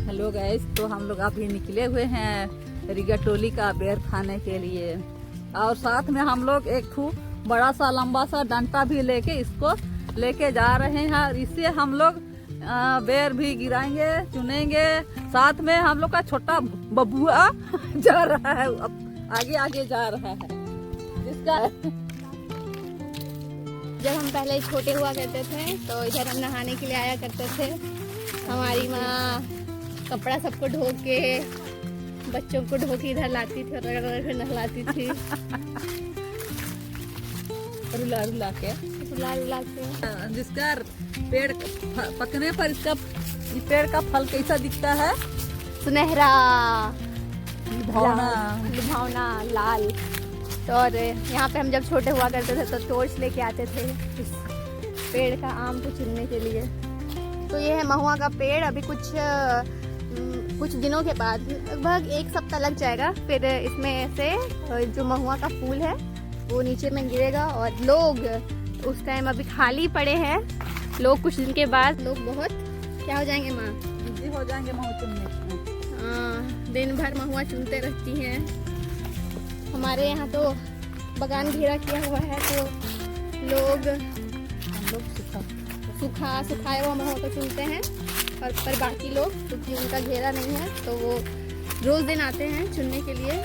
Hello guys, तो हम लोग अभी निकले हुए हैं रिगटोली का बेर खाने के लिए। और साथ में हम लोग एक बड़ा सा लंबा सा डंटा भी लेके इसको लेके जा रहे हैं और इससे हम लोग बेर भी गिराएंगे, चुनेंगे। साथ में हम लोग का छोटा बबुआ जा रहा है, आगे आगे जा रहा है। जिसका जब हम पहले छोटे हुआ करते थे तो इधर हम नहाने के लिए आया करते थे। हमारी माँ कपड़ा सबको ढो के, बच्चों को ढो के इधर लाती थी और रगड़ के नहलाती थी। रुला रुला के जिसका पेड़ पकने पर इसका पेड़ का फल कैसा दिखता है? सुनहरा, लुभावना लाल। तो और यहाँ पे हम जब छोटे हुआ करते थे तो टॉर्च लेके आते थे इस पेड़ का आम को चुनने के लिए। तो ये है महुआ का पेड़। अभी कुछ दिनों के बाद, लगभग एक सप्ताह लग जाएगा, फिर इसमें से जो महुआ का फूल है वो नीचे में गिरेगा। और लोग उस टाइम अभी खाली पड़े हैं, लोग कुछ दिन के बाद लोग बहुत क्या हो जाएंगे, माँ बिजी हो जाएंगे महुआ चुनने में। हाँ, दिन भर महुआ चुनते रहती हैं। हमारे यहाँ तो बगान घेरा किया हुआ है, तो हम लोग सुखाया हुआ महुआ को चुनते हैं। और पर बाकी लोग, क्योंकि उनका घेरा नहीं है, तो वो रोज दिन आते हैं चुनने के लिए,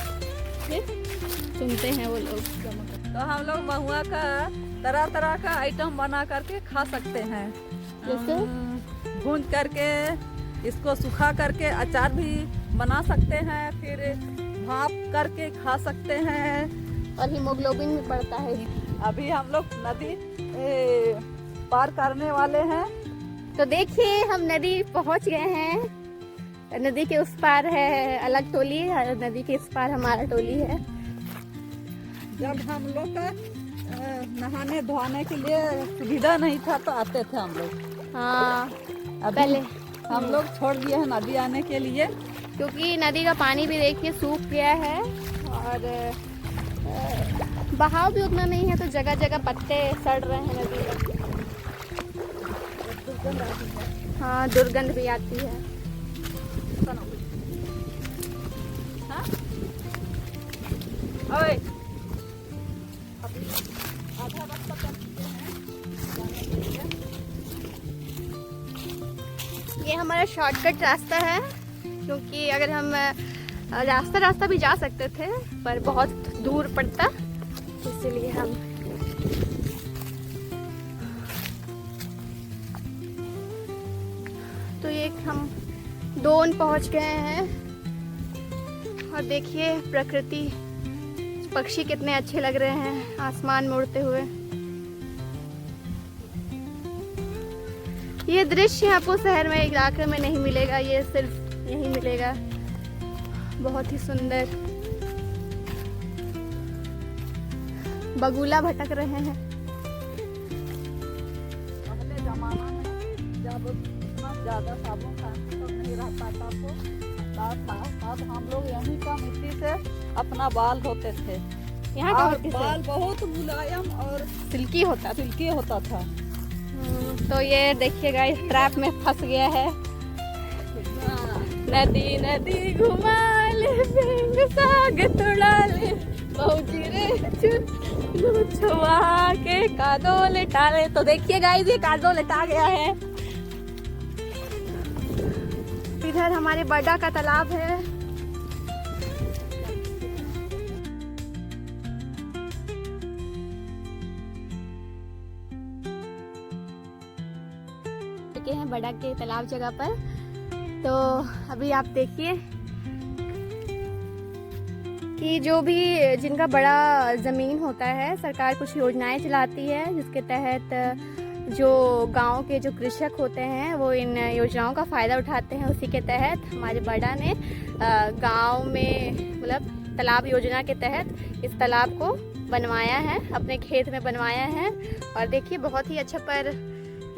फिर चुनते हैं वो लोग। तो हम लोग महुआ का तरह तरह का आइटम बना करके खा सकते हैं। जैसे भून करके, इसको सुखा करके अचार भी बना सकते हैं, फिर भाप करके खा सकते हैं। और हीमोग्लोबिन भी बढ़ता है। अभी हम लोग नदी पार करने वाले हैं। तो देखिए, हम नदी पहुंच गए हैं। नदी के उस पार है अलग टोली और नदी के इस पार हमारा टोली है। जब हम लोग का नहाने धोने के लिए सुविधा नहीं था तो आते थे हम लोग। हाँ, अभी पहले हम लोग छोड़ दिए हैं नदी आने के लिए, क्योंकि नदी का पानी भी देखिए सूख गया है और बहाव भी उतना नहीं है, तो जगह जगह पत्ते सड़ रहे हैं नदी में। हाँ, दुर्गंध भी आती है। हाँ? ओए, आधा रास्ता कर चुके हैं जाने के लिए। ये हमारा शॉर्टकट रास्ता है, क्योंकि अगर हम रास्ता भी जा सकते थे पर बहुत दूर पड़ता, इसलिए हम तो ये हम दोन पहुंच गए हैं। और देखिए प्रकृति, पक्षी कितने अच्छे लग रहे हैं आसमान में उड़ते हुए। ये दृश्य आपको शहर में, इलाके में नहीं मिलेगा, ये सिर्फ यहीं मिलेगा। बहुत ही सुंदर बगुला भटक रहे हैं। पहले जमाना में जब इतना ज्यादा साबुन का तो नहीं रहता था, तो तब हम लोग यहीं का मिट्टी से अपना बाल धोते थे। यहाँ का और मिट्टी से बाल बहुत मुलायम और सिल्की होता था। तो ये देखिएगा, इस ट्रैप में फंस गया है। नदी नदी घुमा ले, साग तोड़ा ले, बहुजी रे छुआ के कादो लेटा ले। तो देखिए गाइस, ये कादो लेटा गया है। इधर हमारे बड़ा का तालाब है। चुके हैं बड़ा के तालाब जगह पर। तो अभी आप देखिए कि जो भी जिनका बड़ा ज़मीन होता है, सरकार कुछ योजनाएं चलाती है जिसके तहत जो गांव के जो कृषक होते हैं वो इन योजनाओं का फ़ायदा उठाते हैं। उसी के तहत हमारे बड़ा ने गांव में, मतलब तालाब योजना के तहत इस तालाब को बनवाया है, अपने खेत में बनवाया है। और देखिए बहुत ही अच्छा, पर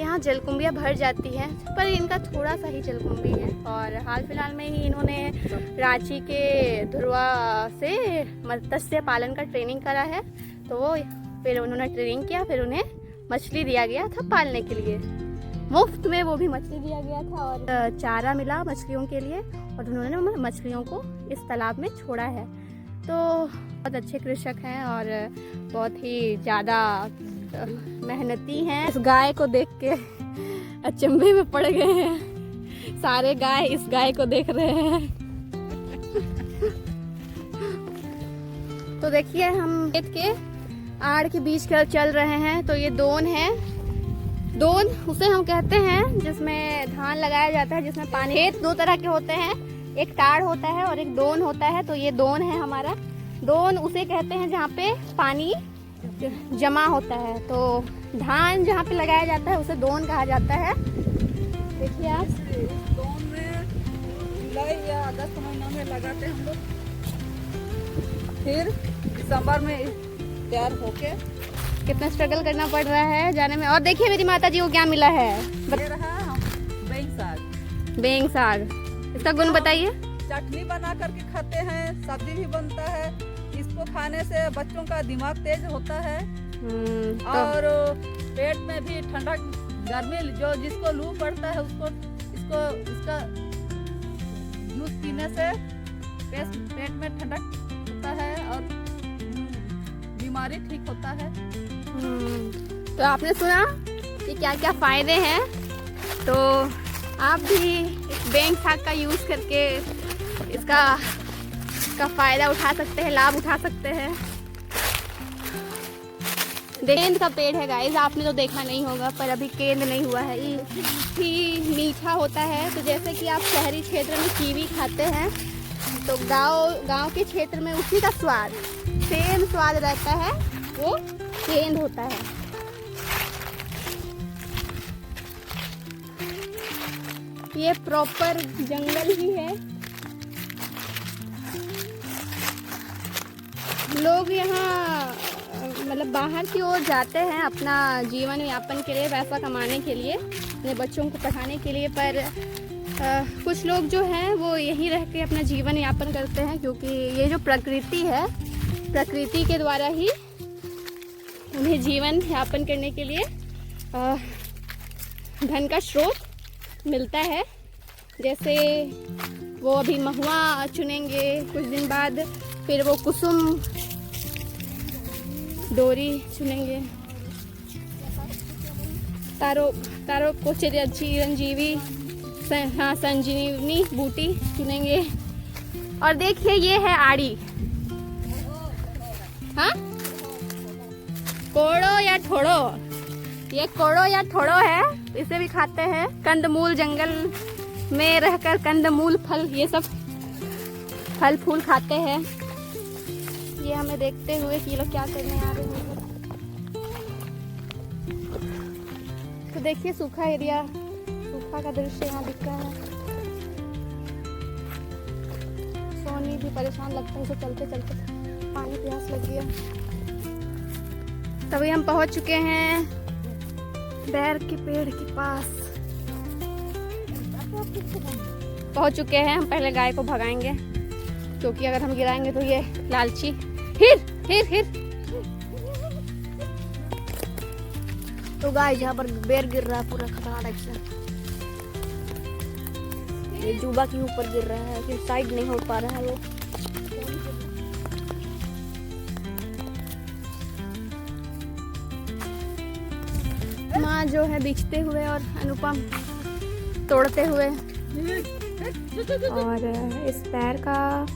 यहाँ जलकुंभियाँ भर जाती हैं, पर इनका थोड़ा सा ही जलकुंभी है। और हाल फिलहाल में ही इन्होंने रांची के धुरवा से मत्स्य पालन का ट्रेनिंग करा है, तो वो फिर उन्होंने ट्रेनिंग किया, फिर उन्हें मछली दिया गया था पालने के लिए। मुफ्त में वो भी मछली दिया गया था और चारा मिला मछलियों के लिए और उन्होंने मछलियों को इस तालाब में छोड़ा है। तो बहुत अच्छे कृषक हैं और बहुत ही ज़्यादा मेहनती हैं। इस गाय को देख के अचंभे में पड़ गए हैं, सारे गाय इस गाय को देख रहे हैं। तो देखिए हम खेत के आड़ के बीच कर चल रहे हैं। तो ये दोन है, दोन उसे हम कहते हैं जिसमें धान लगाया जाता है, जिसमें पानी। खेत दो तरह के होते हैं, एक ताड़ होता है और एक दोन होता है। तो ये दोन है हमारा। दोन उसे कहते हैं जहाँ पे पानी जमा होता है। तो धान जहाँ पे लगाया जाता है उसे दोन कहा जाता है। देखिए आप, दोन में जुलाई या अगस्त महीना में लगाते हैं हम लोग, फिर दिसंबर में तैयार होके। कितना स्ट्रगल करना पड़ रहा है जाने में। और देखिए मेरी माता जी को क्या मिला है, ये रहा बेंग साग। बेंग साग, इसका गुण बताइए। चटनी बना करके खाते हैं, सब्जी भी बनता है। इसको खाने से बच्चों का दिमाग तेज होता है और पेट में भी ठंडक, गर्मी जो जिसको लू पड़ता है उसको इसका जूस पीने से पेट में ठंडक होता है और बीमारी ठीक होता है। तो आपने सुना कि क्या क्या फायदे हैं। तो आप भी इस बेंग साग का यूज करके इसका फायदा उठा सकते हैं, लाभ उठा सकते हैं। केंद का पेड़ है गाइस, आपने तो देखा नहीं होगा पर अभी केंद नहीं हुआ है। ये ही मीठा होता है। तो जैसे कि आप शहरी क्षेत्र में कीवी खाते हैं तो गांव के क्षेत्र में उसी का स्वाद, सेम स्वाद रहता है, वो केंद होता है। ये प्रॉपर जंगल ही है। लोग यहाँ मतलब बाहर की ओर जाते हैं अपना जीवन यापन के लिए, पैसा कमाने के लिए, अपने बच्चों को पढ़ाने के लिए। पर कुछ लोग जो हैं वो यहीं रह के अपना जीवन यापन करते हैं, क्योंकि ये जो प्रकृति है, प्रकृति के द्वारा ही उन्हें जीवन यापन करने के लिए धन का स्रोत मिलता है। जैसे वो अभी महुआ चुनेंगे, कुछ दिन बाद फिर वो कुसुम डोरी चुनेंगे, तारों को चिरंजीवी संजीवनी बूटी चुनेंगे। और देखिए ये है आड़ी, हाँ कोड़ो या ठोड़ो, ये कोड़ो या ठोड़ो है, इसे भी खाते हैं। कंदमूल, जंगल में रहकर कंदमूल, फल, ये सब फल फूल खाते हैं। ये हमें देखते हुए कि ये लोग क्या करने आ रहे हैं। तो देखिए सूखा एरिया, सूखा का दृश्य यहाँ दिख रहा है। सोनी भी परेशान लगता है इसे चलते चलते, पानी प्यास लग गया। तभी हम पहुंच चुके हैं बैर के पेड़ के पास, पहुंच चुके हैं। हम पहले गाय को भगाएंगे क्योंकि अगर हम गिराएंगे तो ये लालची हिर। तो गाय जहाँ पर बेर गिर रहा है पूरा खतरा टाइप से, ये जुबा के ऊपर गिर रहा है, फिर साइड नहीं हो पा रहा है वो। माँ जो है बीचते हुए और अनुपम तोड़ते हुए। और इस पैर का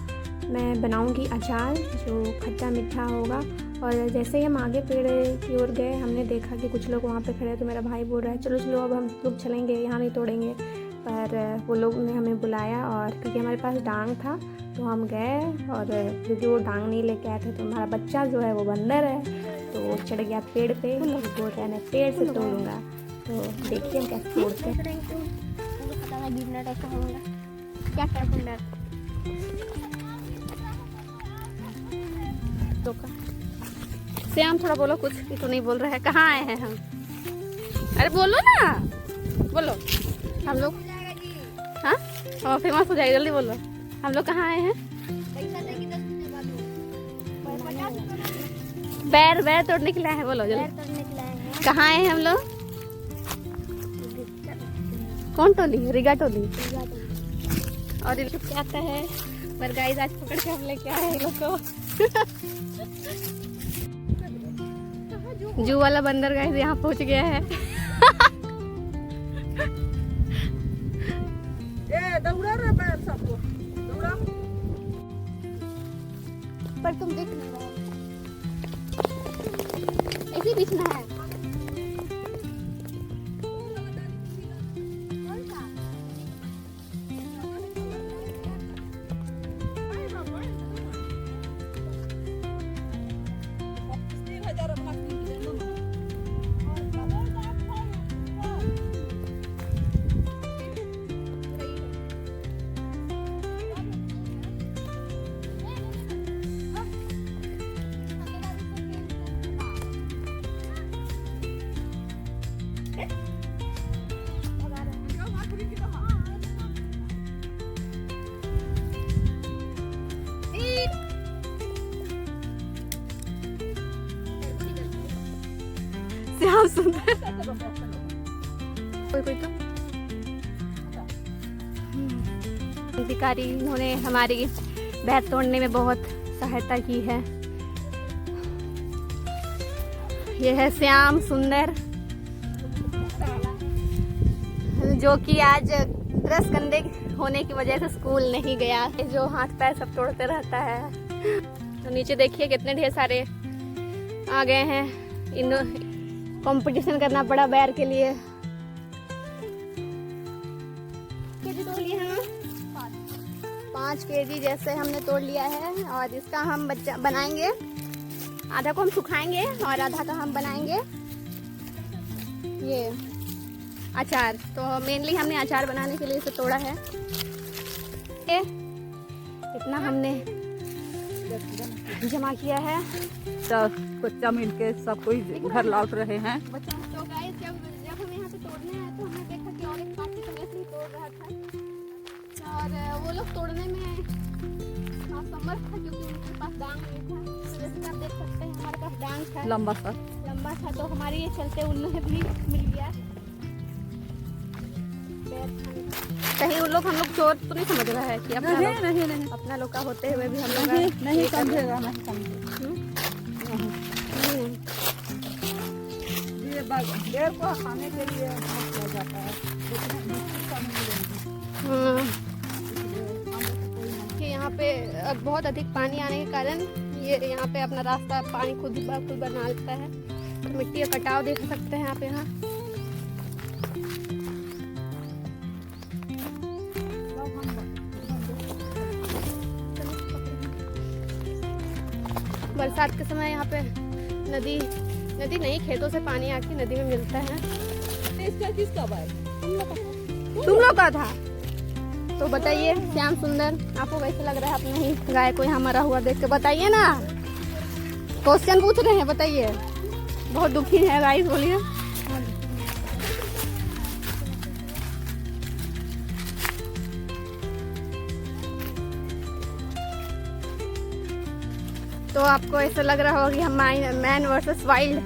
मैं बनाऊंगी अचार जो खट्टा मीठा होगा। और जैसे ही हम आगे पेड़ की ओर गए, हमने देखा कि कुछ लोग वहाँ पे खड़े हैं। तो मेरा भाई बोल रहा है चलो चलो अब हम लोग चलेंगे, यहाँ नहीं तोड़ेंगे। पर वो लोग ने हमें बुलाया और क्योंकि हमारे पास डांग था तो हम गए। और क्योंकि वो डांग नहीं लेके आए थे तो हमारा बच्चा जो है वो बंदर है, तो वो चढ़ गया पेड़ पे। बोल रहा है मैं पेड़ से तोड़ूंगा। तो देखिए हम कैसे तोड़ते हैं। क्या श्याम थोड़ा बोलो कुछ, ये तो नहीं बोल रहा है। कहाँ आए हैं हम? अरे बोलो ना, बोलो। हम लोग हाँ फेमस हो जाएगा, जल्दी बोलो। हम लोग कहाँ आए हैं? बैर तोड़ने के लिए आए हैं, बोलो जल्दी। कहाँ आए हैं हम लोग? कौन टोली? रिगा टोली। और ये लोग क्या आता है, पर गाइस आज पकड़ के हम लेके आए हैं ये लोग को। जू वाला बंदर गाइस यहाँ पहुँच गया है। दौड़ा रहा पैर सबको, दौड़ा। पर तुम देख नहीं रहे, ऐसे बिछना है। श्याम सुंदर कोई तो अधिकारी, इन्होंने हमारी बैर तोड़ने में बहुत सहायता की है। ये है श्याम सुंदर, जो कि आज रस कंधे होने की वजह से स्कूल नहीं गया, जो हाथ पैर सब तोड़ते रहता है। तो नीचे देखिए कितने ढेर सारे आ गए हैं। इन कंपटीशन करना पड़ा बैर के लिए। केजी तोड़ लिए हैं, 5 केजी जैसे हमने तोड़ लिया है। और इसका हम बनाएंगे, आधा को हम सुखाएंगे और आधा का हम बनाएंगे ये अचार। तो मेनली हमने अचार बनाने के लिए इसे तोड़ा है। इतना हमने जमा किया है। सब बच्चा मिलके सब कोई घर लौट रहे हैं। तो गाइस जब हम यहाँ पे तोड़ने आए तो हमने देखा कि और एक पार्टी पहले से ही तोड़ रहा था, और वो लोग तोड़ने में असमर्थ था क्योंकि उनके पास डांग नहीं था। तो जैसे आप देख सकते हैं हमारे पास डांग था, लंबा था, तो हमारे ये चलते उन्हें भी मिल गया। कहीं उन लोग हम लोग चोर तो नहीं समझ रहा है कि अपना लोग नहीं अपना लोग का होते हुए भी हम लोग नहीं समझेगा, नहीं समझेगा। ये देर को खाने के लिए हो जाता है, कि यहाँ पे अब बहुत अधिक पानी आने के कारण ये यहाँ पे अपना रास्ता पानी खुद बना लेता है। तो मिट्टी का कटाव देख सकते हैं आप यहाँ। बरसात के समय यहाँ पे नदी नहीं, खेतों से पानी आके नदी में मिलता है। इसका किसका भाई? तुम लोग का था। तो बताइए श्याम सुंदर, आपको कैसे लग रहा है अपना ही गाय को यहाँ मरा हुआ देख के? बताइए ना, क्वेश्चन पूछ रहे हैं, बताइए। बहुत दुखी है गाइस, बोलिए। तो आपको ऐसा लग रहा होगा कि हम मैन वर्सेस वाइल्ड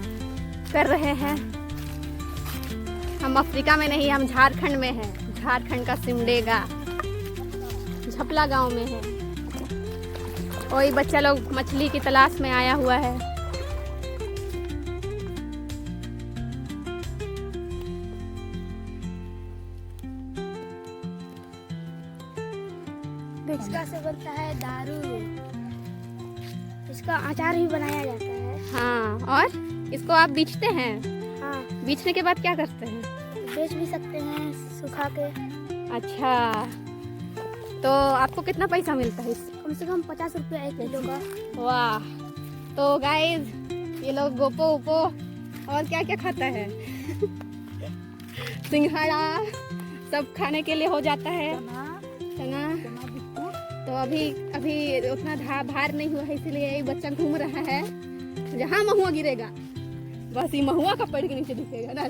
कर रहे हैं। हम अफ्रीका में नहीं, हम झारखंड में हैं। झारखंड का सिमडेगा झपला गांव में है। वही बच्चा लोग मछली की तलाश में आया हुआ है। इसका से बनता है दारू, इसका अचार भी बनाया जाता है। हाँ, और इसको आप बेचते हैं? हाँ, बेचने के बाद क्या करते हैं? बेच भी सकते हैं सुखा के। अच्छा, तो आपको कितना पैसा मिलता है इससे? कम से कम 50 रुपया 1 किलो का। वाह। तो गाइस ये लोग गोपो उपो और क्या क्या खाता है? सिंघाड़ा सब खाने के लिए हो जाता है। चना। तो अभी उतना भार नहीं हुआ है, इसलिए ये बच्चा घूम रहा है। जहाँ महुआ गिरेगा बस ये महुआ का पेड़ के नीचे दिखेगा ना।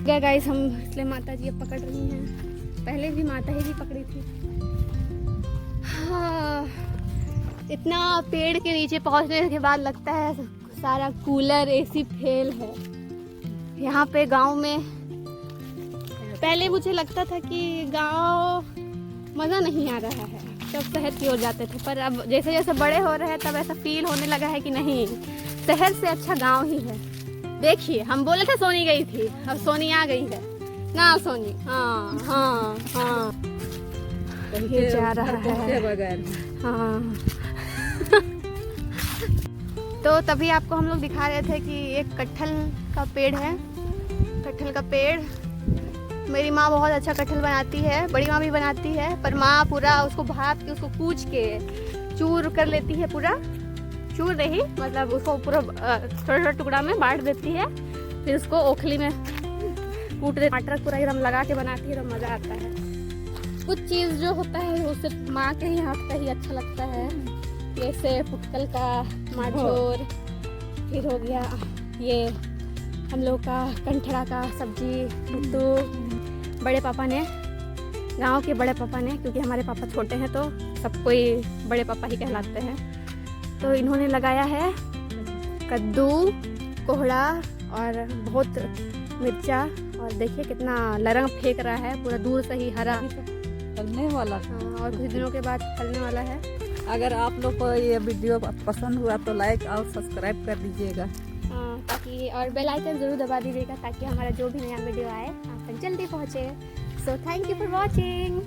क्या गाइस, हम इसलिए माता जी अब पकड़ रही हैं। पहले भी माता ही पकड़ी थी। हाँ, इतना पेड़ के नीचे पहुंचने के बाद लगता है सारा कूलर एसी फेल है। यहाँ पे गांव में पहले मुझे लगता था कि गांव मज़ा नहीं आ रहा है, सब शहर की ओर जाते थे, पर अब जैसे जैसे बड़े हो रहे हैं तब ऐसा फील होने लगा है कि नहीं, शहर से अच्छा गांव ही है। देखिए हम बोले थे सोनी गई थी, अब सोनी आ गई है ना। सोनी हाँ हाँ हाँ ये जा रहा है बगैर हाँ। तो तभी आपको हम लोग दिखा रहे थे कि एक कटहल का पेड़ है, कटहल का पेड़। मेरी माँ बहुत अच्छा कटहल बनाती है, बड़ी माँ भी बनाती है, पर माँ पूरा उसको भाप के उसको कूच के चूर कर लेती है, पूरा चूर नहीं मतलब उसको पूरा छोटे छोटे टुकड़ा में बांट देती है, फिर उसको ओखली में कूट दे, टमाटर पूरा एकदम लगा के बनाती है, तो मज़ा आता है। कुछ चीज़ जो होता है उससे माँ के ही हाथ का ही अच्छा लगता है, जैसे पुटकल का माठोर, फिर हो गया ये हम लोग का कंठड़ा का सब्जी, तो बड़े पापा ने, गांव के बड़े पापा ने, क्योंकि हमारे पापा छोटे हैं तो सब कोई बड़े पापा ही कहलाते हैं, तो इन्होंने लगाया है कद्दू, कोहड़ा और बहुत मिर्चा, और देखिए कितना लरंग फेंक रहा है, पूरा दूर से ही हरा फलने वाला। और कुछ दिनों के बाद फलने वाला है। अगर आप लोग को ये वीडियो पसंद हुआ तो लाइक और सब्सक्राइब कर दीजिएगा, ताकि और बेल आइकन ज़रूर दबा दीजिएगा ताकि हमारा जो भी नया वीडियो आए आप तक जल्दी पहुँचे। So thank you for watching.